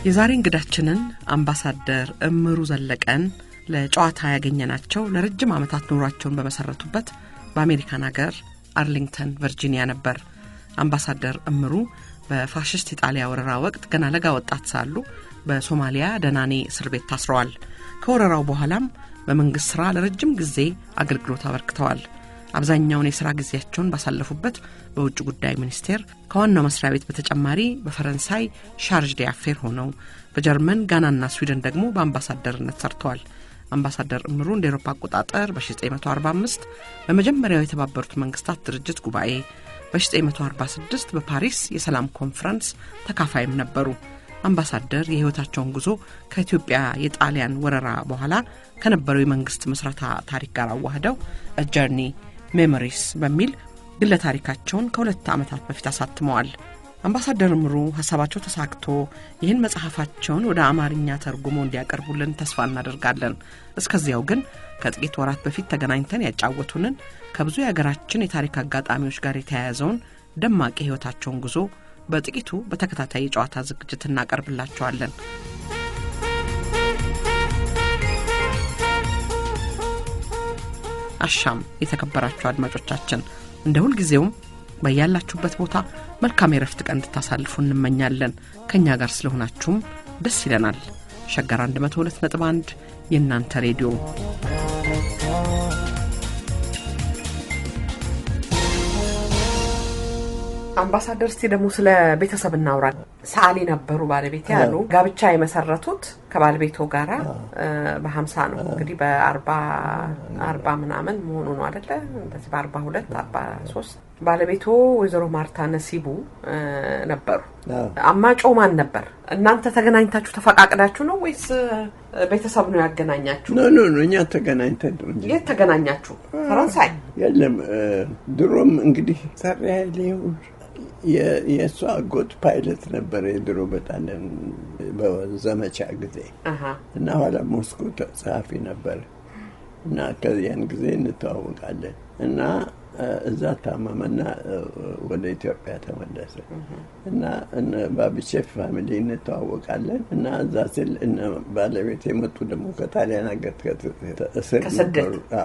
የዛሬ እንግዳችንን አምባሳደር እምሩ ዘለቀን ለጨዋታ ያገኘናቸው ለረጅም ዓመታት ኑሯቸውን በመሰረቱበት በአሜሪካን ሀገር አርሊንግተን ቨርጂኒያ ነበር። አምባሳደር እምሩ በፋሽስት ኢጣሊያ ወረራ ወቅት ገና ለጋ ወጣት ሳሉ በሶማሊያ ደናኔ እስር ቤት ታስረዋል። ከወረራው በኋላም በመንግስት ስራ ለረጅም ጊዜ አገልግሎት አበርክተዋል። አብዛኛውን የሥራ ጊዜያቸውን ባሳለፉበት በውጭ ጉዳይ ሚኒስቴር ከዋናው መስሪያ ቤት በተጨማሪ በፈረንሳይ ሻርጅ ዲአፌር ሆነው በጀርመን ጋናና ስዊድን ደግሞ በአምባሳደርነት ሰርተዋል። አምባሳደር እምሩ እንደ አውሮፓ አቆጣጠር በ1945 በመጀመሪያው የተባበሩት መንግስታት ድርጅት ጉባኤ፣ በ1946 በፓሪስ የሰላም ኮንፈረንስ ተካፋይም ነበሩ። አምባሳደር የህይወታቸውን ጉዞ ከኢትዮጵያ የጣሊያን ወረራ በኋላ ከነበረው የመንግስት መስራታ ታሪክ ጋር አዋህደው A Journey Memories በሚል ግለ ታሪካቸውን ከ2 ዓመታት በፊት አሳትመዋል። አምባሳደር እምሩ ሐሳባቸው ተሳክቶ ይህን መጽሐፋቸውን ወደ አማርኛ ተርጉሞ እንዲያቀርቡልን ተስፋ እናደርጋለን። እስከዚያው ግን ከጥቂት ወራት በፊት ተገናኝተን ያጫወቱንን ከብዙ የሀገራችን የታሪክ አጋጣሚዎች ጋር የተያያዘውን ደማቅ ህይወታቸውን ጉዞ በጥቂቱ በተከታታይ የጨዋታ ዝግጅት እናቀርብላችኋለን። አሻም የተከበራችሁ አድማጮቻችን፣ እንደ ሁል ጊዜውም በያላችሁበት ቦታ መልካም የረፍት ቀን እንድታሳልፉ እንመኛለን። ከኛ ጋር ስለሆናችሁም ደስ ይለናል። ሸገር 102.1 የእናንተ ሬዲዮ። አምባሳደር እስቲ ደግሞ ስለ ቤተሰብ እናውራ። ሰዓሊ ነበሩ ባለቤት ያሉ ጋብቻ የመሰረቱት ከባለቤቶ ጋራ በ50 ነው እንግዲህ በ40 ምናምን መሆኑ ነው አይደለ? እንደዚህ በ42 43 ባለቤቶ ወይዘሮ ማርታ ነሲቡ ነበሩ። አማጮ ማን ነበር? እናንተ ተገናኝታችሁ ተፈቃቅዳችሁ ነው ወይስ ቤተሰብ ነው ያገናኛችሁ? ኖ እኛ ተገናኝተን ነው እንጂ። የት ተገናኛችሁ? ፈረንሳይ? የለም ድሮም እንግዲህ ታሪያ ሊው የሷ ጎት ፓይለት ነበር የድሮ በጣም በዘመቻ ጊዜ እና ኋላ ሞስኮ ጸሐፊ ነበር እና ከዚያን ጊዜ እንተዋወቃለን እና እዛ ታመመና ወደ ኢትዮጵያ ተመለሰ እና ባቢቼፍ ፋሚሊ እንተዋወቃለን እና እዛ ስል ባለቤቴ መጡ ደግሞ ከጣሊያን ሀገር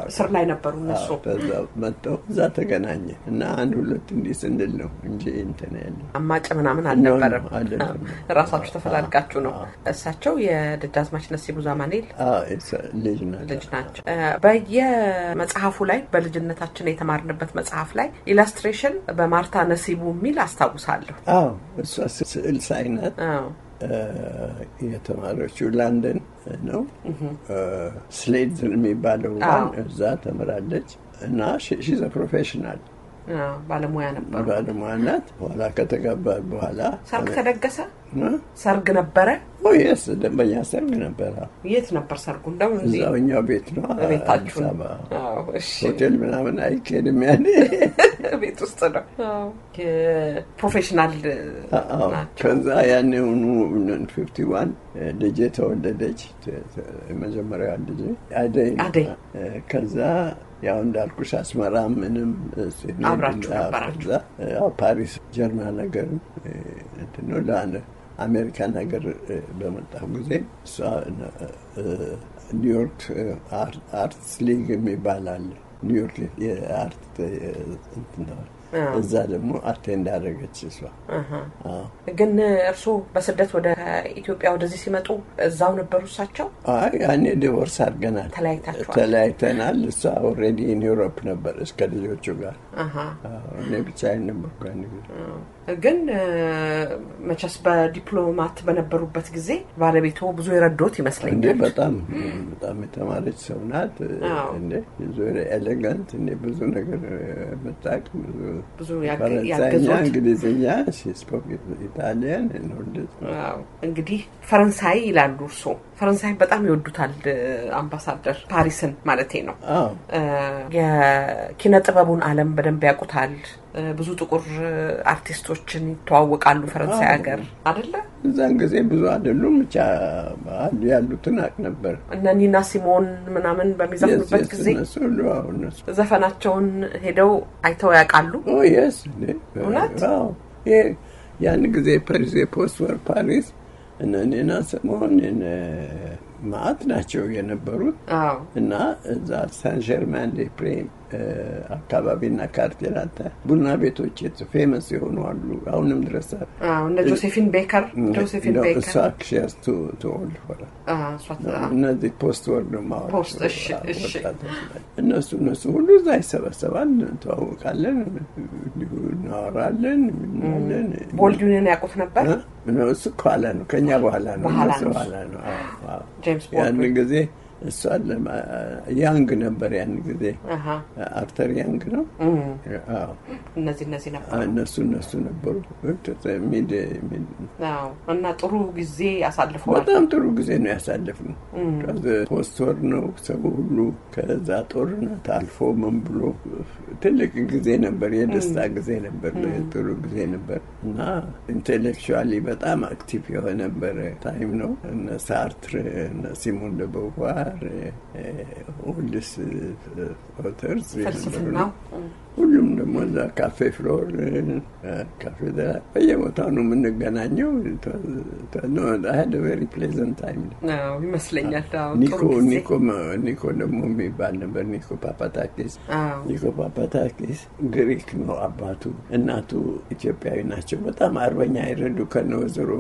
እስር ላይ ነበሩ እነሱ መጥተው እዛ ተገናኘ እና አንድ ሁለት እንዲህ ስንል ነው እንጂ እንትን ያለ አማጭ ምናምን አልነበረም። ራሳችሁ ተፈላልቃችሁ ነው። እሳቸው የደጃዝማች ነሲቡ ዛማኔል ልጅ ናቸው። በየመጽሐፉ ላይ በልጅነታችን የተማርንበት መጽሐፍ ላይ ኢላስትሬሽን በማርታ ነሲቡ ሚል አስተዋውሳለሁ። እሷ ስዕል ሳይነት የተማረችው ለንደን ነው። ስሌድ የሚባለው እዛ ተመራለች እና she's a professional ባለሙያ ነበር። ባለሙያ ናት። ኋላ ከተጋባ በኋላ ሰርግ ተደገሰ። ሰርግ ነበረ? yes ደንበኛ ሰርግ ነበረ። የት ነበር ሰርጉ? እንደው እዛኛው ቤት ነው። ቤታችሁ? እሺ። ሆቴል ምናምን አይኬድም ያኔ ቤት ውስጥ ነው። ፕሮፌሽናል ናቸው። ከዛ ያኔውኑ 51 ልጄ ተወለደች። መጀመሪያ ልጄ አደይ። ከዛ ያው እንዳልኩሽ አስመራ ምንም አብራችሁ ነበራችሁ? ያው ፓሪስ ጀርመን ነገር እንትን ነው ለአሜሪካን ነገር በመጣው ጊዜ እሷ ኒውዮርክ አርትስ ሊግ የሚባል አለ። ኒውዮርክ የአርት እንትን ነው። እዛ ደግሞ አቴንድ አደረገች እሷ። ግን እርሱ በስደት ወደ ኢትዮጵያ ወደዚህ ሲመጡ እዛው ነበሩ እሳቸው? ያኔ ዲቮርስ አድርገናል። ተለያይተናል። እሷ ኦልሬዲ ኢን ዩሮፕ ነበር እስከ ልጆቹ ጋር። እኔ ብቻዬን ነበርኩ። ግን መቼስ በዲፕሎማት በነበሩበት ጊዜ ባለቤቱ ብዙ የረዶት ይመስለኛል። በጣም የተማረች ሰው ናት። ብዙ ኤሌጋንት ብዙ ነገር መጣቅ ብዙ ያገዙት እንግሊዝኛ ሲስፖክ ኢጣሊያን ነው። እንግዲህ ፈረንሳይ ይላሉ እርሶ። ፈረንሳይ በጣም ይወዱታል አምባሳደር፣ ፓሪስን ማለቴ ነው። የኪነ ጥበቡን ዓለም በደንብ ያውቁታል። ብዙ ጥቁር አርቲስቶችን ተዋወቃሉ ፈረንሳይ ሀገር አይደለ? እዛን ጊዜ ብዙ አይደሉም ብቻ ያሉትን አቅ ነበር። እና ኒና ሲሞን ምናምን በሚዘፍኑበት ጊዜ ዘፈናቸውን ሄደው አይተው ያውቃሉ? ኦ yes ያን ጊዜ ፓሪስ ፖስት ወር ፓሪስ እና ኒና ሲሞን ማት ናቸው የነበሩት እና እዛ ሳን ጀርማን ዴ ፕሬ አካባቢና ካርቴራታ ቡና ቤቶች ፌመስ የሆኑ አሉ አሁንም ድረስ እና ጆሴፊን ቤከር ሳክሽስ ቱ ኦልድ ፎር እነዚህ ፖስት ወርድ ማው እነሱ ሁሉ እዛ ይሰበሰባል እንተዋወቃለን እናወራለን ምናለን ቦልዱንን ያውቁት ነበር እሱ ኋላ ነው ከኛ በኋላ ነው ኋላ ነው ጄምስ ያን ጊዜ እሱ አለ ያንግ ነበር ያን ጊዜ አርተር ያንግ ነው እነዚህ ነበር እነሱ ነበሩ ሚድ እና ጥሩ ጊዜ ያሳልፈዋል በጣም ጥሩ ጊዜ ነው ያሳልፈው ፖስቶር ነው ሰው ሁሉ ከዛ ጦርነት አልፎ ምን ብሎ ትልቅ ጊዜ ነበር የደስታ ጊዜ ነበር ጥሩ ጊዜ ነበር እና ኢንተሌክቹዋሊ በጣም አክቲቭ የሆነ ነበር ታይም ነው እና ሳርትር እና ሲሞን ደ ቦቫር all this authors ሁሉም ደግሞ እዛ ካፌ ፍሎር ካፌ ዳ በየቦታው ነው የምንገናኘው ነው I had a very pleasant time ይመስለኛል ኒኮ ደግሞ የሚባል ነበር ኒኮ ፓፓታኪስ ግሪክ ነው አባቱ እናቱ ኢትዮጵያዊ ናቸው በጣም አርበኛ ይረዱ ከነወዘሮ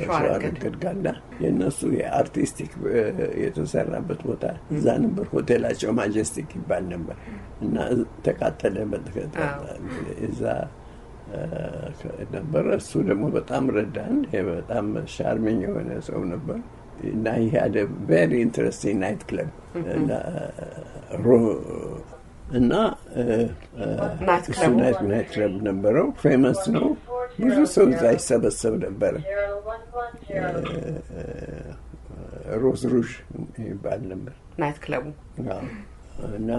ሸዋረገድ ጋላ የነሱ የአርቲስቲክ የተሰራበት ቦታ እዛ ነበር ሆቴላቸው ማጀስቲክ ይባል ነበር እና ተቃጠለ እዛ ነበር እሱ ደግሞ በጣም ረዳን በጣም ሻርሚንግ የሆነ ሰው ነበር እና he had a very interesting night club እና ናይት ክለብ ነበረው ፌመስ ነው ብዙ ሰው እዛ ይሰበሰብ ነበር ሮዝ ሩዥ ይባል ነበር ናይት ክለቡ እና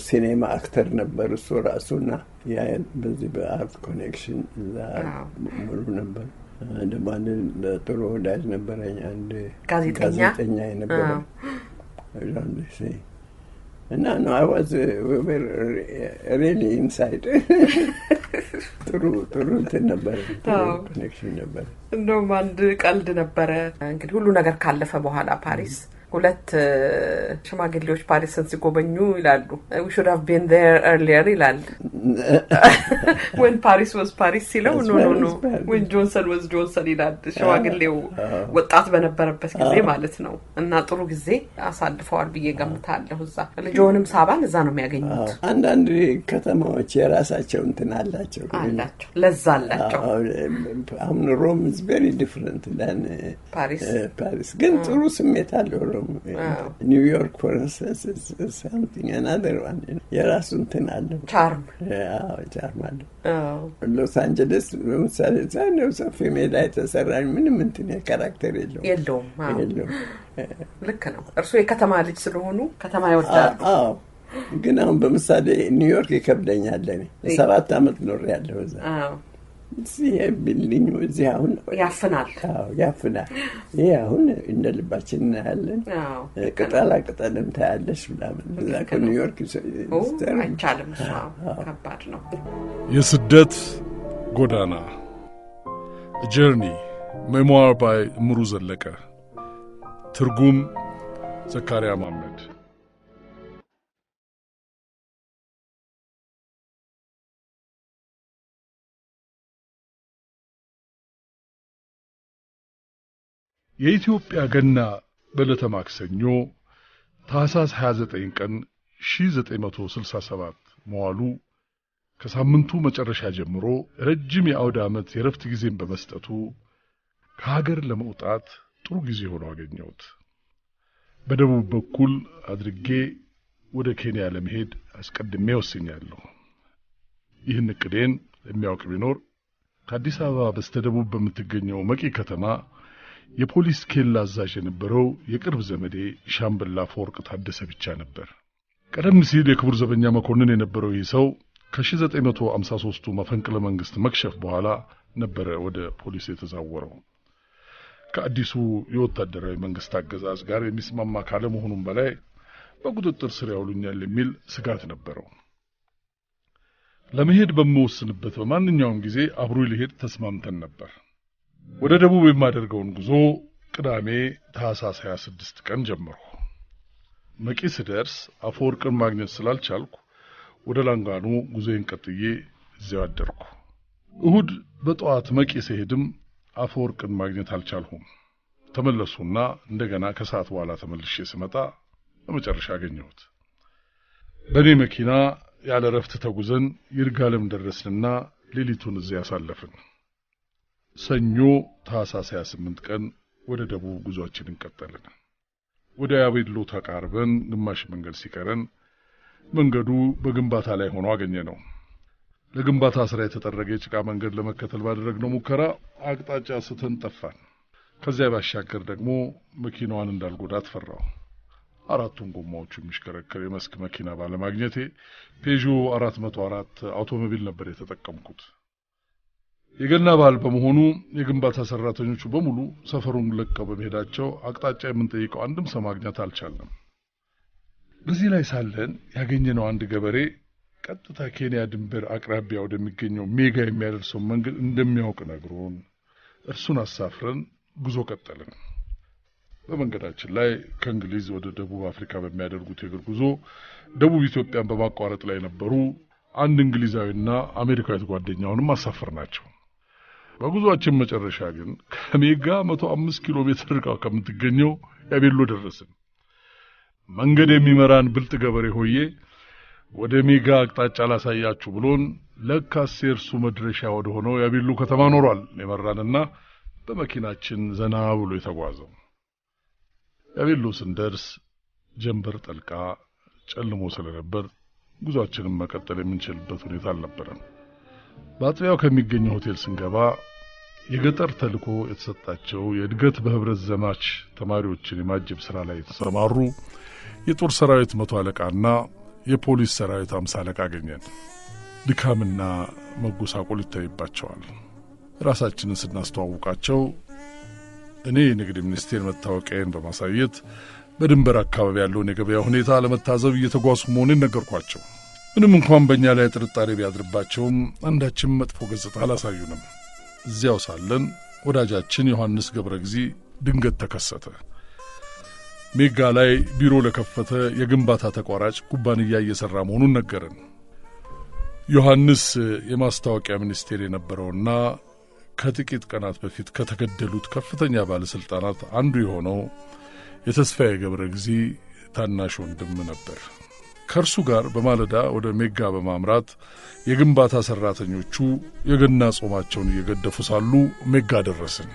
ሲኔማ አክተር ነበር እሱ ራሱና ያ በዚህ በአርት ኮኔክሽን እዛ ሙሉ ነበር ደግሞ አንድ ጥሩ ወዳጅ ነበረኝ አንድ ጋዜጠኛ የነበረው እና no I was really inside ጥሩ ነበር ኮኔክሽን ነበር እንደውም አንድ ቀልድ ነበረ እንግዲህ ሁሉ ነገር ካለፈ በኋላ ፓሪስ ሁለት ሽማግሌዎች ፓሪስን ሲጎበኙ ይላሉ we should have been there earlier ይላል when Paris was Paris ሲለው no when Johnson was Johnson ይላል ሽማግሌው ወጣት በነበረበት ጊዜ ማለት ነው እና ጥሩ ጊዜ አሳልፈዋል ብዬ ገምታለሁ እዛ ልጆንም ሳባን እዛ ነው የሚያገኙት አንዳንድ ከተማዎች የራሳቸው እንትን አላቸው ለዛ አላቸው አሁን ሮም is very different than Paris ግን ጥሩ ስሜት አለው ኒውዮርክ for instance is something another one የራሱ እንትን አለው ቻርም አለው ሎስ አንጀለስ ለምሳሌ ነው ሰፊ ሜዳ የተሰራ ምንም እንትን ካራክተር የለውም ልክ ነው እርሱ የከተማ ልጅ ስለሆኑ ከተማ ይወዳሉ ግን አሁን በምሳሌ ኒውዮርክ ይከብደኛል እኔ 7 አመት ኖር ያለው እዛ እዚህ ቢልዲንግ እዚህ አሁን ያፍናል ይሄ አሁን እንደ ልባችን እናያለን ቅጠልም ታያለሽ ምናምን እዛ ከኒውዮርክ አይቻልም ከባድ ነው የስደት ጎዳና A Journey Memoir by እምሩ ዘለቀ ትርጉም ዘካሪያ ማመድ የኢትዮጵያ ገና በዕለተ ማክሰኞ ታህሳስ 29 ቀን 1967 መዋሉ ከሳምንቱ መጨረሻ ጀምሮ ረጅም የአውደ ዓመት የረፍት ጊዜን በመስጠቱ ከሀገር ለመውጣት ጥሩ ጊዜ ሆኖ አገኘሁት። በደቡብ በኩል አድርጌ ወደ ኬንያ ለመሄድ አስቀድሜ ወስኛለሁ። ይህን እቅዴን የሚያውቅ ቢኖር ከአዲስ አበባ በስተደቡብ በምትገኘው መቂ ከተማ የፖሊስ ኬላ አዛዥ የነበረው የቅርብ ዘመዴ ሻምበል አፈወርቅ ታደሰ ብቻ ነበር። ቀደም ሲል የክቡር ዘበኛ መኮንን የነበረው ይህ ሰው ከ1953 መፈንቅለ መንግስት መክሸፍ በኋላ ነበር ወደ ፖሊስ የተዛወረው። ከአዲሱ የወታደራዊ መንግስት አገዛዝ ጋር የሚስማማ ካለመሆኑም በላይ በቁጥጥር ስር ያውሉኛል የሚል ስጋት ነበረው። ለመሄድ በመወስንበት በማንኛውም ጊዜ አብሮ ሊሄድ ተስማምተን ነበር። ወደ ደቡብ የማደርገውን ጉዞ ቅዳሜ ታህሳስ 26 ቀን ጀመርኩ። መቂ ስደርስ አፈወርቅን ማግኘት ስላልቻልኩ ወደ ላንጋኖ ጉዞዬን ቀጥዬ እዚያው አደርኩ። እሁድ በጠዋት መቂ ሲሄድም አፈወርቅን ማግኘት አልቻልሁም። ተመለሱና እንደገና ከሰዓት በኋላ ተመልሼ ስመጣ በመጨረሻ አገኘሁት። በኔ መኪና ያለ ረፍት ተጉዘን ይርጋለም ደረስንና ሌሊቱን እዚያ ያሳለፍን። ሰኞ ታህሳስ 28 ቀን ወደ ደቡብ ጉዟችንን ቀጠልን። ወደ ያቤሎ ተቃርበን ግማሽ መንገድ ሲቀረን መንገዱ በግንባታ ላይ ሆኖ አገኘነው። ለግንባታ ስራ የተጠረገ የጭቃ መንገድ ለመከተል ባደረግነው ሙከራ አቅጣጫ ስተን ጠፋን። ከዚያ ባሻገር ደግሞ መኪናዋን እንዳልጎዳት ፈራው። አራቱን ጎማዎቹ የሚሽከረከር የመስክ መኪና ባለማግኘቴ ፔዦ 404 አውቶሞቢል ነበር የተጠቀምኩት። የገና በዓል በመሆኑ የግንባታ ሰራተኞቹ በሙሉ ሰፈሩን ለቀው በመሄዳቸው አቅጣጫ የምንጠይቀው አንድም ሰው ማግኘት አልቻለም። በዚህ ላይ ሳለን ያገኘነው አንድ ገበሬ ቀጥታ ኬንያ ድንበር አቅራቢያ ወደሚገኘው ሜጋ የሚያደርሰው መንገድ እንደሚያውቅ ነግሮን እርሱን አሳፍረን ጉዞ ቀጠልን። በመንገዳችን ላይ ከእንግሊዝ ወደ ደቡብ አፍሪካ በሚያደርጉት የእግር ጉዞ ደቡብ ኢትዮጵያን በማቋረጥ ላይ ነበሩ አንድ እንግሊዛዊና አሜሪካዊት ጓደኛውንም አሳፈርናቸው። በጉዞአችን መጨረሻ ግን ከሜጋ 105 ኪሎ ሜትር ርቃ ከምትገኘው ያቤሎ ደረስን። መንገድ የሚመራን ብልጥ ገበሬ ሆዬ ወደ ሜጋ አቅጣጫ ላሳያችሁ ብሎን ለካስ የእርሱ መድረሻ ወደ ሆነው ያቤሎ ከተማ ኖሯል የመራንና በመኪናችን ዘና ብሎ የተጓዘው። ያቤሎ ስንደርስ ጀንበር ጠልቃ ጨልሞ ስለነበር ጉዟችንን መቀጠል የምንችልበት ሁኔታ አልነበረም። በአጥቢያው ከሚገኘው ሆቴል ስንገባ የገጠር ተልኮ የተሰጣቸው የእድገት በህብረት ዘማች ተማሪዎችን የማጀብ ስራ ላይ የተሰማሩ የጦር ሰራዊት 100 አለቃና የፖሊስ ሰራዊት 50 አለቃ አገኘን። ድካምና መጎሳቆል ይታይባቸዋል። ራሳችንን ስናስተዋውቃቸው እኔ የንግድ ሚኒስቴር መታወቂያን በማሳየት በድንበር አካባቢ ያለውን የገበያ ሁኔታ ለመታዘብ እየተጓዝኩ መሆኑን ነገርኳቸው። ምንም እንኳን በእኛ ላይ ጥርጣሬ ቢያድርባቸውም አንዳችም መጥፎ ገጽታ አላሳዩንም። እዚያው ሳለን ወዳጃችን ዮሐንስ ገብረግዚ ድንገት ተከሰተ። ሜጋ ላይ ቢሮ ለከፈተ የግንባታ ተቋራጭ ኩባንያ እየሰራ መሆኑን ነገረን። ዮሐንስ የማስታወቂያ ሚኒስቴር የነበረውና ከጥቂት ቀናት በፊት ከተገደሉት ከፍተኛ ባለስልጣናት አንዱ የሆነው የተስፋዬ ገብረግዚ ታናሽ ወንድም ነበር። ከእርሱ ጋር በማለዳ ወደ ሜጋ በማምራት የግንባታ ሰራተኞቹ የገና ጾማቸውን እየገደፉ ሳሉ ሜጋ ደረስን።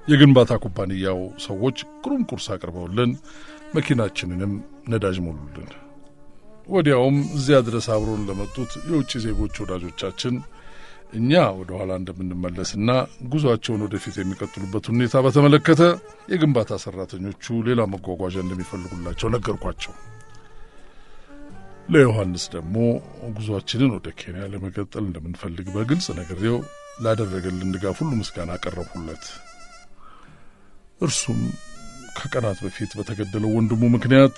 የግንባታ ኩባንያው ሰዎች ግሩም ቁርስ አቅርበውልን መኪናችንንም ነዳጅ ሞሉልን። ወዲያውም እዚያ ድረስ አብሮን ለመጡት የውጭ ዜጎች ወዳጆቻችን እኛ ወደ ኋላ እንደምንመለስና ጉዟቸውን ወደፊት የሚቀጥሉበት ሁኔታ በተመለከተ የግንባታ ሰራተኞቹ ሌላ መጓጓዣ እንደሚፈልጉላቸው ነገርኳቸው። ለዮሐንስ ደግሞ ጉዟችንን ወደ ኬንያ ለመቀጠል እንደምንፈልግ በግልጽ ነግሬው ላደረገልን ድጋፍ ሁሉ ምስጋና አቀረብኩለት። እርሱም ከቀናት በፊት በተገደለው ወንድሙ ምክንያት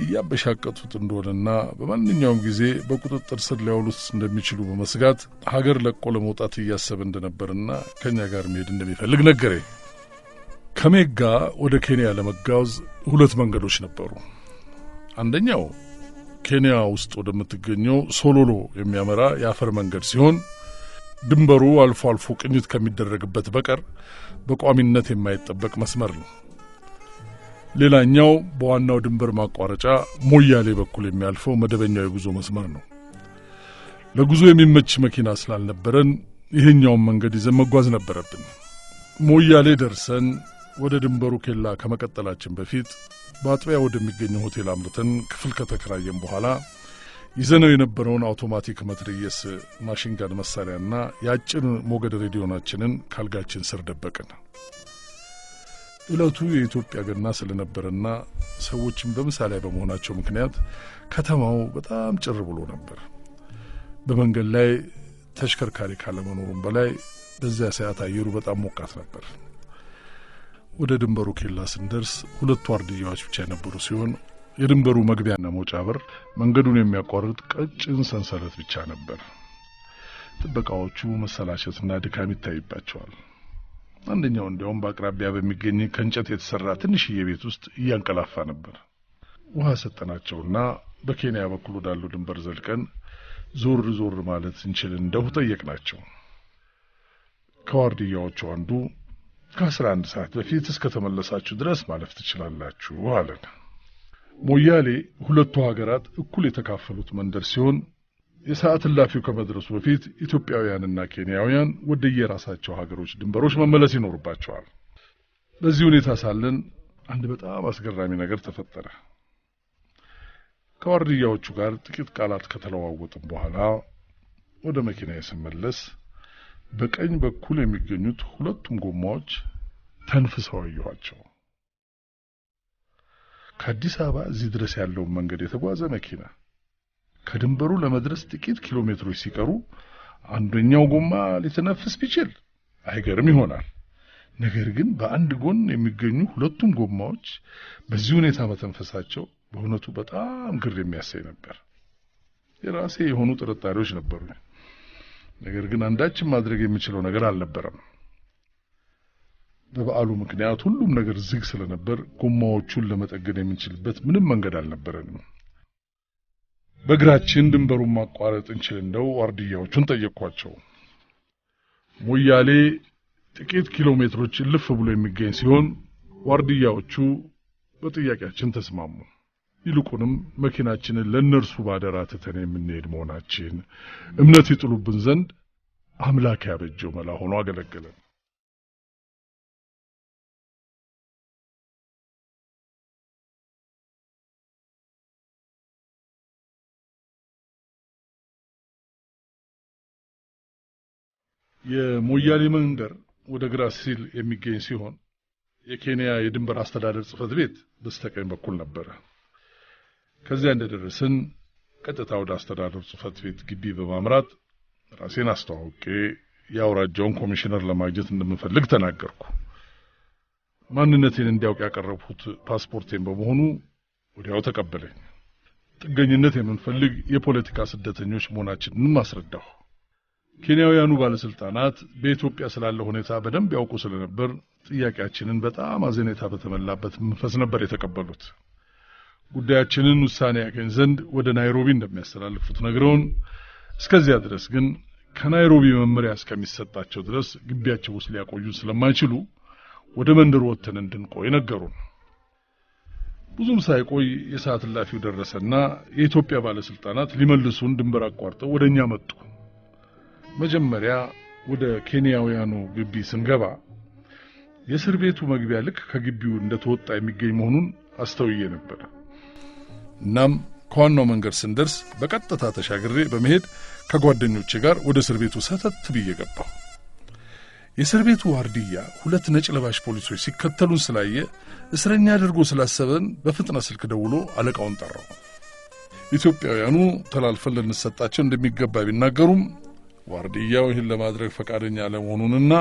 እያበሻቀጡት እንደሆነና በማንኛውም ጊዜ በቁጥጥር ስር ሊያውሉት እንደሚችሉ በመስጋት ሀገር ለቆ ለመውጣት እያሰበ እንደነበርና ከኛ ጋር መሄድ እንደሚፈልግ ነገረኝ። ከሜጋ ወደ ኬንያ ለመጓዝ 2 መንገዶች ነበሩ። አንደኛው ኬንያ ውስጥ ወደምትገኘው ሶሎሎ የሚያመራ የአፈር መንገድ ሲሆን ድንበሩ አልፎ አልፎ ቅኝት ከሚደረግበት በቀር በቋሚነት የማይጠበቅ መስመር ነው። ሌላኛው በዋናው ድንበር ማቋረጫ ሞያሌ በኩል የሚያልፈው መደበኛው የጉዞ መስመር ነው። ለጉዞ የሚመች መኪና ስላልነበረን ይሄኛውን መንገድ ይዘን መጓዝ ነበረብን። ሞያሌ ደርሰን ወደ ድንበሩ ኬላ ከመቀጠላችን በፊት በአጥቢያ ወደሚገኘው ሆቴል አምርተን ክፍል ከተከራየን በኋላ ይዘነው የነበረውን አውቶማቲክ መትረየስ ማሽንጋን መሳሪያና የአጭር ሞገድ ሬዲዮናችንን ካልጋችን ስር ደበቅን። ዕለቱ የኢትዮጵያ ገና ስለነበረና ሰዎችም በምሳሌ በመሆናቸው ምክንያት ከተማው በጣም ጭር ብሎ ነበር። በመንገድ ላይ ተሽከርካሪ ካለመኖሩም በላይ በዚያ ሰዓት አየሩ በጣም ሞቃት ነበር። ወደ ድንበሩ ኬላ ስንደርስ 2 ዋርድያዎች ብቻ የነበሩ ሲሆን የድንበሩ መግቢያና መውጫ በር መንገዱን የሚያቋርጥ ቀጭን ሰንሰለት ብቻ ነበር። ጥበቃዎቹ መሰላቸትና ድካም ይታይባቸዋል። አንደኛው እንዲያውም በአቅራቢያ በሚገኝ ከእንጨት የተሰራ ትንሽዬ ቤት ውስጥ እያንቀላፋ ነበር። ውሃ ሰጠናቸውና በኬንያ በኩል ወዳለው ድንበር ዘልቀን ዞር ማለት እንችል እንደው ጠየቅናቸው። ከዋርድያዎቹ አንዱ ከ11 ሰዓት በፊት እስከ ተመለሳችሁ ድረስ ማለፍ ትችላላችሁ አለን። ሞያሌ ሁለቱ ሀገራት እኩል የተካፈሉት መንደር ሲሆን የሰዓት እላፊው ከመድረሱ በፊት ኢትዮጵያውያንና ኬንያውያን ወደ የራሳቸው ሀገሮች ድንበሮች መመለስ ይኖርባቸዋል። በዚህ ሁኔታ ሳለን አንድ በጣም አስገራሚ ነገር ተፈጠረ። ከዋርድያዎቹ ጋር ጥቂት ቃላት ከተለዋወጥን በኋላ ወደ መኪናዬ ስመለስ በቀኝ በኩል የሚገኙት 2ቱም ጎማዎች ተንፍሰው አየኋቸው። ከአዲስ አበባ እዚህ ድረስ ያለውን መንገድ የተጓዘ መኪና ከድንበሩ ለመድረስ ጥቂት ኪሎ ሜትሮች ሲቀሩ አንደኛው ጎማ ሊተነፍስ ቢችል አይገርም ይሆናል። ነገር ግን በአንድ ጎን የሚገኙ 2ቱም ጎማዎች በዚህ ሁኔታ መተንፈሳቸው በእውነቱ በጣም ግር የሚያሰኝ ነበር። የራሴ የሆኑ ጥርጣሬዎች ነበሩ። ነገር ግን አንዳችም ማድረግ የሚችለው ነገር አልነበረም። በበዓሉ ምክንያት ሁሉም ነገር ዝግ ስለነበር ጎማዎቹን ለመጠገን የምንችልበት ምንም መንገድ አልነበረንም። በእግራችን ድንበሩን ማቋረጥ እንችል እንደው ዋርድያዎቹን ጠየቅኳቸው። ሞያሌ ጥቂት ኪሎ ሜትሮች ልፍ ብሎ የሚገኝ ሲሆን ዋርድያዎቹ በጥያቄያችን ተስማሙ። ይልቁንም መኪናችንን ለነርሱ ባደራ ትተን የምንሄድ መሆናችን እምነት ይጥሉብን ዘንድ አምላክ ያበጀው መላ ሆኖ አገለገለን። የሞያሌ መንደር ወደ ግራ ሲል የሚገኝ ሲሆን የኬንያ የድንበር አስተዳደር ጽሕፈት ቤት በስተቀኝ በኩል ነበር። ከዚያ እንደደረስን ቀጥታ ወደ አስተዳደር ጽሕፈት ቤት ግቢ በማምራት ራሴን አስተዋውቄ የአውራጃውን ኮሚሽነር ለማግኘት እንደምፈልግ ተናገርኩ። ማንነቴን እንዲያውቅ ያቀረብኩት ፓስፖርቴን በመሆኑ ወዲያው ተቀበለኝ። ጥገኝነት የምንፈልግ የፖለቲካ ስደተኞች መሆናችንን አስረዳሁ። ኬንያውያኑ ባለስልጣናት በኢትዮጵያ ስላለው ሁኔታ በደንብ ያውቁ ስለነበር ጥያቄያችንን በጣም አዘኔታ በተመላበት መንፈስ ነበር የተቀበሉት። ጉዳያችንን ውሳኔ ያገኝ ዘንድ ወደ ናይሮቢ እንደሚያስተላልፉት ነግረውን እስከዚያ ድረስ ግን ከናይሮቢ መመሪያ እስከሚሰጣቸው ድረስ ግቢያቸው ውስጥ ሊያቆዩ ስለማይችሉ ወደ መንደሩ ወጥተን እንድንቆይ ነገሩን። ብዙም ሳይቆይ የሰዓት እላፊው ደረሰና የኢትዮጵያ ባለስልጣናት ሊመልሱን ድንበር አቋርጠው ወደኛ መጡ። መጀመሪያ ወደ ኬንያውያኑ ግቢ ስንገባ የእስር ቤቱ መግቢያ ልክ ከግቢው እንደተወጣ የሚገኝ መሆኑን አስተውዬ ነበር። እናም ከዋናው መንገድ ስንደርስ በቀጥታ ተሻግሬ በመሄድ ከጓደኞቼ ጋር ወደ እስር ቤቱ ሰተት ብዬ ገባሁ። የእስር ቤቱ ዋርድያ 2 ነጭ ለባሽ ፖሊሶች ሲከተሉን ስላየ እስረኛ አድርጎ ስላሰበን በፍጥነት ስልክ ደውሎ አለቃውን ጠራው። ኢትዮጵያውያኑ ተላልፈን ልንሰጣቸው እንደሚገባ ቢናገሩም ዋርድያው ይህን ለማድረግ ፈቃደኛ አለመሆኑንና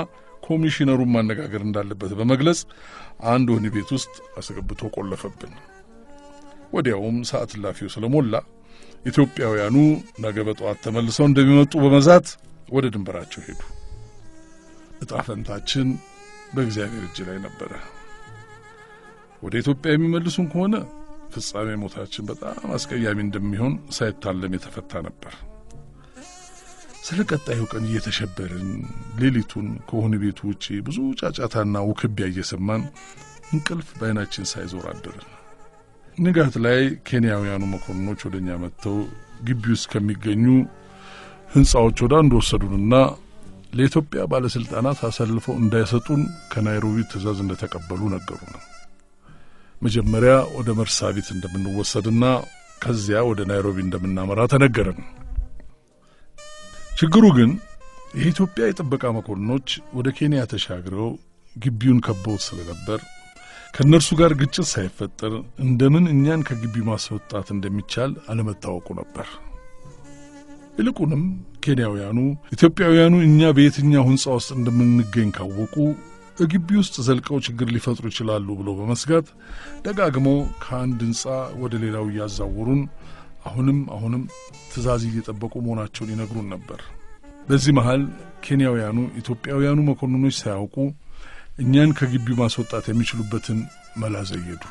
ኮሚሽነሩን ማነጋገር እንዳለበት በመግለጽ አንድ ወህኒ ቤት ውስጥ አስገብቶ ቆለፈብን። ወዲያውም ሰዓት እላፊው ስለሞላ ኢትዮጵያውያኑ ነገ በጠዋት ተመልሰው እንደሚመጡ በመዛት ወደ ድንበራቸው ሄዱ። ዕጣ ፈንታችን በእግዚአብሔር እጅ ላይ ነበረ። ወደ ኢትዮጵያ የሚመልሱን ከሆነ ፍጻሜ ሞታችን በጣም አስቀያሚ እንደሚሆን ሳይታለም የተፈታ ነበር። ስለ ቀጣዩ ቀን እየተሸበርን ሌሊቱን ከወህኒ ቤቱ ውጪ ብዙ ጫጫታና ውክቢያ እየሰማን እንቅልፍ በዓይናችን ሳይዞር አደረን። ንጋት ላይ ኬንያውያኑ መኮንኖች ወደኛ መጥተው ግቢ ውስጥ ከሚገኙ ህንጻዎች ወደ አንዱ ወሰዱንና ለኢትዮጵያ ባለስልጣናት አሳልፈው እንዳይሰጡን ከናይሮቢ ትዕዛዝ እንደተቀበሉ ነገሩን። መጀመሪያ ወደ መርሳቢት እንደምንወሰድና ከዚያ ወደ ናይሮቢ እንደምናመራ ተነገረን። ችግሩ ግን የኢትዮጵያ የጥበቃ መኮንኖች ወደ ኬንያ ተሻግረው ግቢውን ከበውት ስለነበር ከነርሱ ጋር ግጭት ሳይፈጠር እንደምን እኛን ከግቢው ማስወጣት እንደሚቻል አለመታወቁ ነበር። ይልቁንም ኬንያውያኑ ኢትዮጵያውያኑ እኛ በየትኛው ሕንጻ ውስጥ እንደምንገኝ ካወቁ ግቢ ውስጥ ዘልቀው ችግር ሊፈጥሩ ይችላሉ ብሎ በመስጋት ደጋግመው ከአንድ ሕንጻ ወደ ሌላው እያዛወሩን አሁንም ትዕዛዝ እየጠበቁ መሆናቸውን ይነግሩን ነበር። በዚህ መሃል ኬንያውያኑ ኢትዮጵያውያኑ መኮንኖች ሳያውቁ እኛን ከግቢው ማስወጣት የሚችሉበትን መላ ዘየዱ።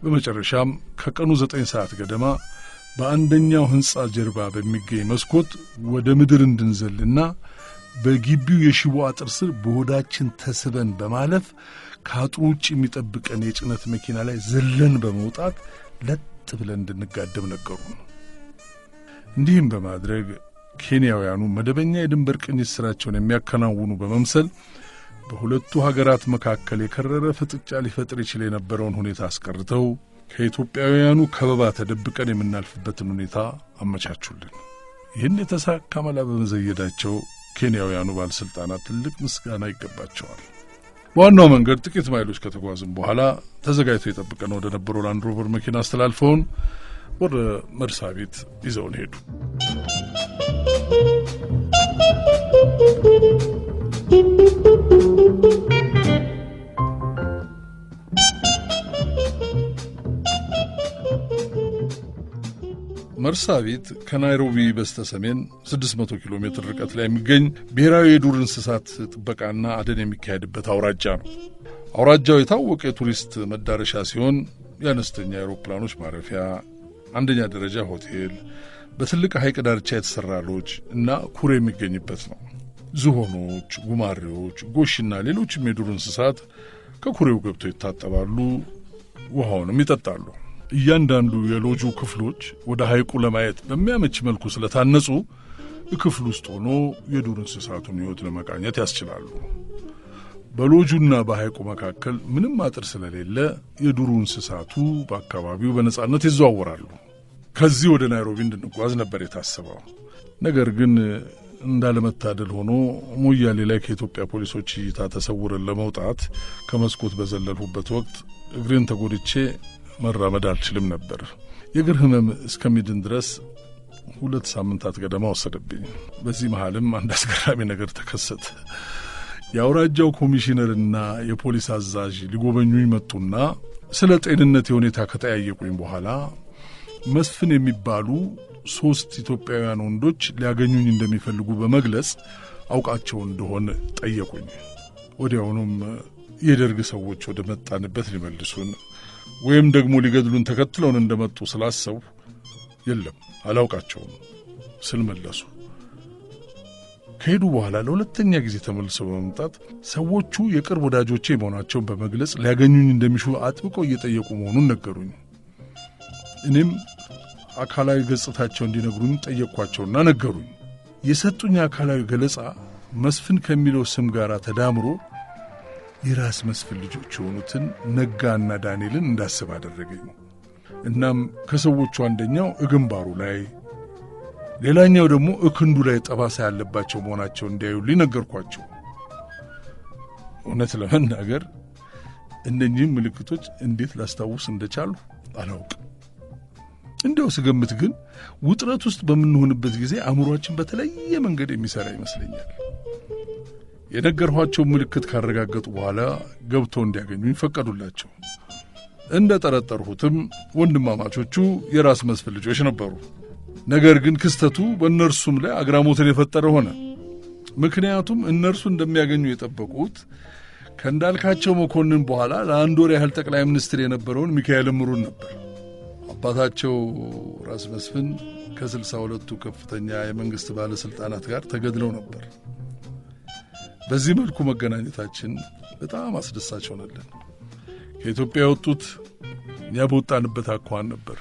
በመጨረሻም ከቀኑ 9 ሰዓት ገደማ በአንደኛው ሕንጻ ጀርባ በሚገኝ መስኮት ወደ ምድር እንድንዘልና በግቢው የሽቦ አጥር ስር በሆዳችን ተስበን በማለፍ ከአጥሩ ውጭ የሚጠብቀን የጭነት መኪና ላይ ዘለን በመውጣት ለጥ ብለን እንድንጋደም ነገሩን። እንዲህም በማድረግ ኬንያውያኑ መደበኛ የድንበር ቅኝት ስራቸውን የሚያከናውኑ በመምሰል በሁለቱ ሀገራት መካከል የከረረ ፍጥጫ ሊፈጥር ይችል የነበረውን ሁኔታ አስቀርተው ከኢትዮጵያውያኑ ከበባ ተደብቀን የምናልፍበትን ሁኔታ አመቻቹልን። ይህን የተሳካ መላ በመዘየዳቸው ኬንያውያኑ ባለስልጣናት ትልቅ ምስጋና ይገባቸዋል። በዋናው መንገድ ጥቂት ማይሎች ከተጓዝን በኋላ ተዘጋጅቶ የጠብቀን ወደ ነበረው ላንድ ሮቨር መኪና አስተላልፈውን ወደ መርሳቤት ይዘውን ሄዱ። መርሳቤት ከናይሮቢ በስተሰሜን 600 ኪሎ ሜትር ርቀት ላይ የሚገኝ ብሔራዊ የዱር እንስሳት ጥበቃና አደን የሚካሄድበት አውራጃ ነው። አውራጃው የታወቀ የቱሪስት መዳረሻ ሲሆን የአነስተኛ አውሮፕላኖች ማረፊያ፣ አንደኛ ደረጃ ሆቴል፣ በትልቅ ሐይቅ ዳርቻ የተሰራ ሎጅ እና ኩሬ የሚገኝበት ነው። ዝሆኖች፣ ጉማሬዎች፣ ጎሽና ሌሎችም የዱር እንስሳት ከኩሬው ገብተው ይታጠባሉ፣ ውሃውንም ይጠጣሉ። እያንዳንዱ የሎጁ ክፍሎች ወደ ሐይቁ ለማየት በሚያመች መልኩ ስለታነጹ ክፍል ውስጥ ሆኖ የዱር እንስሳቱን ሕይወት ለመቃኘት ያስችላሉ። በሎጁና በሐይቁ መካከል ምንም አጥር ስለሌለ የዱሩ እንስሳቱ በአካባቢው በነጻነት ይዘዋወራሉ። ከዚህ ወደ ናይሮቢ እንድንጓዝ ነበር የታሰበው። ነገር ግን እንዳለመታደል ሆኖ ሞያሌ ላይ ከኢትዮጵያ ፖሊሶች እይታ ተሰውረን ለመውጣት ከመስኮት በዘለልሁበት ወቅት እግሬን ተጎድቼ መራመድ አልችልም ነበር። የእግር ህመም እስከሚድን ድረስ 2 ሳምንታት ገደማ ወሰደብኝ። በዚህ መሃልም አንድ አስገራሚ ነገር ተከሰተ። የአውራጃው ኮሚሽነርና የፖሊስ አዛዥ ሊጎበኙኝ መጡና ስለ ጤንነት ሁኔታ ከጠያየቁኝ በኋላ መስፍን የሚባሉ 3 ኢትዮጵያውያን ወንዶች ሊያገኙኝ እንደሚፈልጉ በመግለጽ አውቃቸው እንደሆነ ጠየቁኝ። ወዲያውኑም የደርግ ሰዎች ወደ መጣንበት ሊመልሱን ወይም ደግሞ ሊገድሉን ተከትለውን እንደመጡ ስላሰቡ የለም አላውቃቸውም ስል መለሱ። ከሄዱ በኋላ ለሁለተኛ ጊዜ ተመልሰው በመምጣት ሰዎቹ የቅርብ ወዳጆቼ መሆናቸውን በመግለጽ ሊያገኙኝ እንደሚሹ አጥብቀው እየጠየቁ መሆኑን ነገሩኝ። እኔም አካላዊ ገጽታቸው እንዲነግሩኝ ጠየቅኳቸውና ነገሩኝ። የሰጡኝ አካላዊ ገለጻ መስፍን ከሚለው ስም ጋር ተዳምሮ የራስ መስፍን ልጆች የሆኑትን ነጋና ዳንኤልን እንዳስብ አደረገኝ። እናም ከሰዎቹ አንደኛው ግንባሩ ላይ፣ ሌላኛው ደግሞ ክንዱ ላይ ጠባሳ ያለባቸው መሆናቸው እንዲያዩልኝ ነገርኳቸው። እውነት ለመናገር እነኚህም ምልክቶች እንዴት ላስታውስ እንደቻሉ አላውቅም። እንዲያው ስገምት ግን ውጥረት ውስጥ በምንሆንበት ጊዜ አእምሮአችን በተለየ መንገድ የሚሰራ ይመስለኛል። የነገርኋቸው ምልክት ካረጋገጡ በኋላ ገብተው እንዲያገኙኝ ፈቀዱላቸው። እንደ ጠረጠርሁትም ወንድማማቾቹ የራስ መስፍን ልጆች ነበሩ። ነገር ግን ክስተቱ በእነርሱም ላይ አግራሞትን የፈጠረ ሆነ። ምክንያቱም እነርሱ እንደሚያገኙ የጠበቁት ከእንዳልካቸው መኮንን በኋላ ለአንድ ወር ያህል ጠቅላይ ሚኒስትር የነበረውን ሚካኤል እምሩን ነበር። አባታቸው ራስ መስፍን ከ62ቱ ከፍተኛ የመንግስት ባለስልጣናት ጋር ተገድለው ነበር። በዚህ መልኩ መገናኘታችን በጣም አስደሳች ሆነልን። ከኢትዮጵያ የወጡት እኛ በወጣንበት አኳኋን ነበር።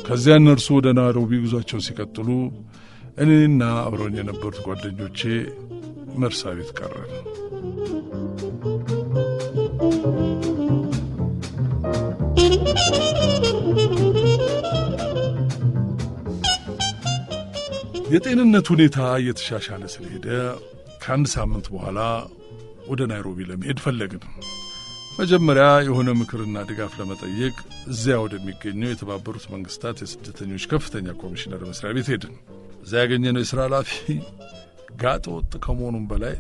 ከዚያ እነርሱ ወደ ናይሮቢ ጉዟቸውን ሲቀጥሉ እኔና አብረውኝ የነበሩት ጓደኞቼ መርሳቤት ቀረን። የጤንነት ሁኔታ እየተሻሻለ ስለሄደ ከአንድ ሳምንት በኋላ ወደ ናይሮቢ ለመሄድ ፈለግን። መጀመሪያ የሆነ ምክርና ድጋፍ ለመጠየቅ እዚያ ወደሚገኘው የተባበሩት መንግስታት የስደተኞች ከፍተኛ ኮሚሽነር መስሪያ ቤት ሄድን። ያገኘነው የሥራ ኃላፊ ጋጥ ወጥ ከመሆኑም በላይ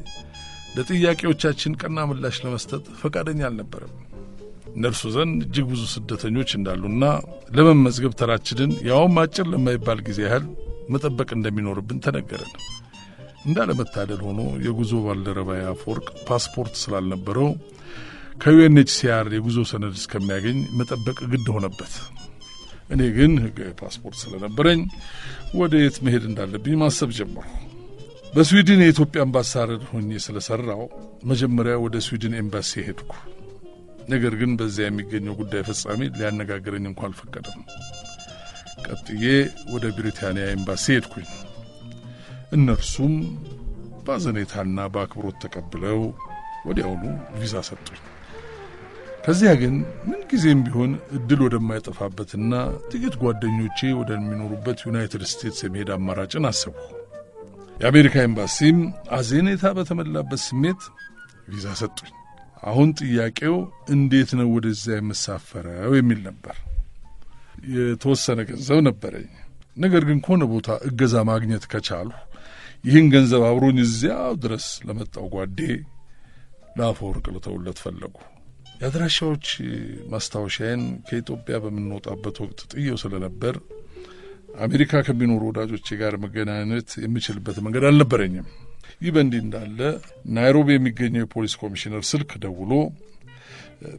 ለጥያቄዎቻችን ቀና ምላሽ ለመስጠት ፈቃደኛ አልነበረም። እነርሱ ዘንድ እጅግ ብዙ ስደተኞች እንዳሉና ለመመዝገብ ተራችንን ያውም አጭር ለማይባል ጊዜ ያህል መጠበቅ እንደሚኖርብን ተነገረን። እንዳለመታደል ሆኖ የጉዞ ባልደረባዬ አፈወርቅ ፓስፖርት ስላልነበረው ከዩኤንኤችሲአር የጉዞ ሰነድ እስከሚያገኝ መጠበቅ ግድ ሆነበት። እኔ ግን ሕጋዊ ፓስፖርት ስለነበረኝ ወደ የት መሄድ እንዳለብኝ ማሰብ ጀመርኩ። በስዊድን የኢትዮጵያ አምባሳደር ሆኜ ስለሰራው መጀመሪያ ወደ ስዊድን ኤምባሲ ሄድኩ። ነገር ግን በዚያ የሚገኘው ጉዳይ ፈጻሚ ሊያነጋግረኝ እንኳን አልፈቀደም። ቀጥዬ ወደ ብሪታንያ ኤምባሲ ሄድኩኝ። እነርሱም ባዘኔታና በአክብሮት ተቀብለው ወዲያውኑ ቪዛ ሰጡኝ። ከዚያ ግን ምን ጊዜም ቢሆን እድል ወደማይጠፋበትና ጥቂት ጓደኞቼ ወደሚኖሩበት ዩናይትድ ስቴትስ የመሄድ አማራጭን አሰብኩ። የአሜሪካ ኤምባሲም አዘኔታ በተሞላበት ስሜት ቪዛ ሰጡኝ። አሁን ጥያቄው እንዴት ነው ወደዚያ የምሳፈረው የሚል ነበር። የተወሰነ ገንዘብ ነበረኝ። ነገር ግን ከሆነ ቦታ እገዛ ማግኘት ከቻሉ ይህን ገንዘብ አብሮኝ እዚያው ድረስ ለመጣው ጓዴ ለአፈወርቅ ልተውለት ፈለጉ። የአድራሻዎች ማስታወሻዬን ከኢትዮጵያ በምንወጣበት ወቅት ጥየው ስለነበር አሜሪካ ከሚኖሩ ወዳጆቼ ጋር መገናኘት የሚችልበት መንገድ አልነበረኝም። ይህ በእንዲህ እንዳለ ናይሮቢ የሚገኘው የፖሊስ ኮሚሽነር ስልክ ደውሎ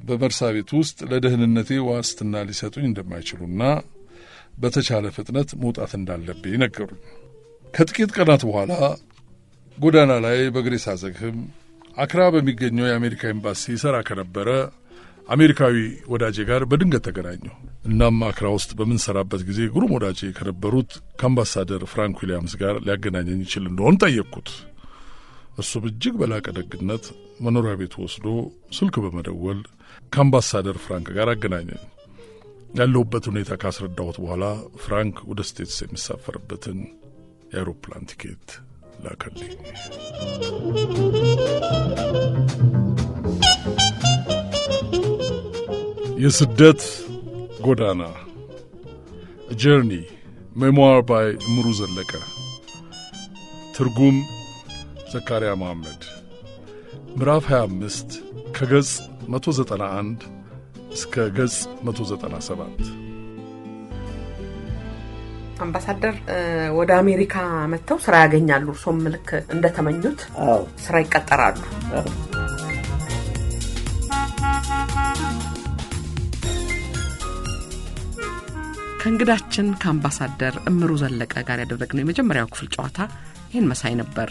በመርሳ ቤት ውስጥ ለደህንነቴ ዋስትና ሊሰጡኝ እንደማይችሉና በተቻለ ፍጥነት መውጣት እንዳለብኝ ነገሩኝ። ከጥቂት ቀናት በኋላ ጎዳና ላይ በእግሬ ሳዘግህም አክራ በሚገኘው የአሜሪካ ኤምባሲ ይሠራ ከነበረ አሜሪካዊ ወዳጄ ጋር በድንገት ተገናኘሁ። እናም አክራ ውስጥ በምንሰራበት ጊዜ ግሩም ወዳጄ ከነበሩት ከአምባሳደር ፍራንክ ዊሊያምስ ጋር ሊያገናኘኝ ይችል እንደሆን ጠየቅኩት። እሱም እጅግ በላቀ ደግነት መኖሪያ ቤቱ ወስዶ ስልክ በመደወል ከአምባሳደር ፍራንክ ጋር አገናኘኝ። ያለሁበት ሁኔታ ካስረዳሁት በኋላ ፍራንክ ወደ ስቴትስ የሚሳፈርበትን የአውሮፕላን ቲኬት ላከልኝ። የስደት ጎዳና ጀርኒ ሜሞር ባይ እምሩ ዘለቀ። ትርጉም ዘካሪያ መሐመድ። ምዕራፍ 25 ከገጽ 191 እስከ ገጽ 197። አምባሳደር ወደ አሜሪካ መጥተው ስራ ያገኛሉ። እርሶም ልክ እንደተመኙት ስራ ይቀጠራሉ። ከእንግዳችን ከአምባሳደር እምሩ ዘለቀ ጋር ያደረግነው የመጀመሪያው ክፍል ጨዋታ ይህን መሳይ ነበር።